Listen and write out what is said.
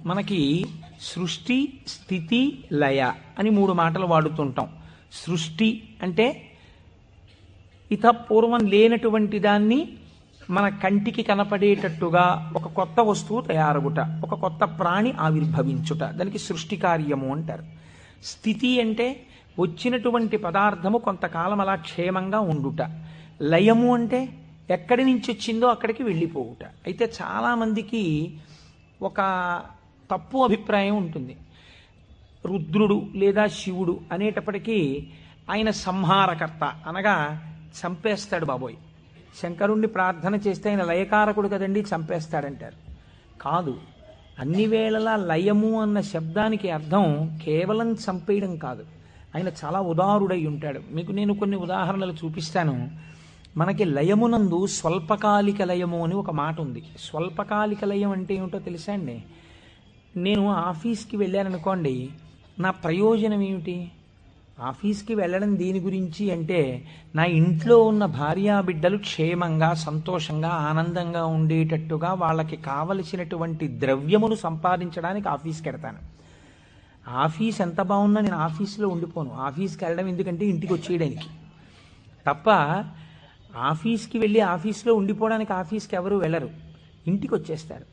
మనకి సృష్టి స్థితి లయ అని మూడు మాటలు వాడుతుంటాం. సృష్టి అంటే పూర్వం లేనటువంటి దాన్ని మన కంటికి కనపడేటట్టుగా ఒక కొత్త వస్తువు తయారగుట, ఒక కొత్త ప్రాణి ఆవిర్భవించుట, దానికి సృష్టి కార్యము అంటారు. స్థితి అంటే వచ్చినటువంటి పదార్థము కొంతకాలం అలా క్షేమంగా ఉండుట. లయము అంటే ఎక్కడి నుంచి వచ్చిందో అక్కడికి వెళ్ళిపోవుట. అయితే చాలామందికి ఒక తప్పు అభిప్రాయం ఉంటుంది. రుద్రుడు లేదా శివుడు అనేటప్పటికీ ఆయన సంహారకర్త, అనగా చంపేస్తాడు బాబోయ్. శంకరుణ్ణి ప్రార్థన చేస్తే ఆయన లయకారకుడు కదండి, చంపేస్తాడంటారు. కాదు, అన్ని వేళలా లయము అన్న శబ్దానికి అర్థం కేవలం చంపేయడం కాదు. ఆయన చాలా ఉదారుడై ఉంటాడు. మీకు నేను కొన్ని ఉదాహరణలు చూపిస్తాను. మనకి లయమునందు స్వల్పకాలిక లయము అని ఒక మాట ఉంది. స్వల్పకాలిక లయం అంటే ఏమిటో తెలుసా అండి? నేను ఆఫీస్కి వెళ్ళాననుకోండి, నా ప్రయోజనం ఏమిటి? ఆఫీస్కి వెళ్ళడం దేని గురించి అంటే, నా ఇంట్లో ఉన్న భార్యాబిడ్డలు క్షేమంగా, సంతోషంగా, ఆనందంగా ఉండేటట్టుగా వాళ్ళకి కావలసినటువంటి ద్రవ్యమును సంపాదించడానికి ఆఫీస్కి వెడతాను. ఆఫీస్ ఎంత బాగున్నా నేను ఆఫీస్లో ఉండిపోను. ఆఫీస్కి వెళ్ళడం ఎందుకంటే ఇంటికి వచ్చేయడానికి తప్ప. ఆఫీస్కి వెళ్ళి ఆఫీస్లో ఉండిపోవడానికి ఆఫీస్కి ఎవరు వెళ్ళరు, ఇంటికి వచ్చేస్తారు.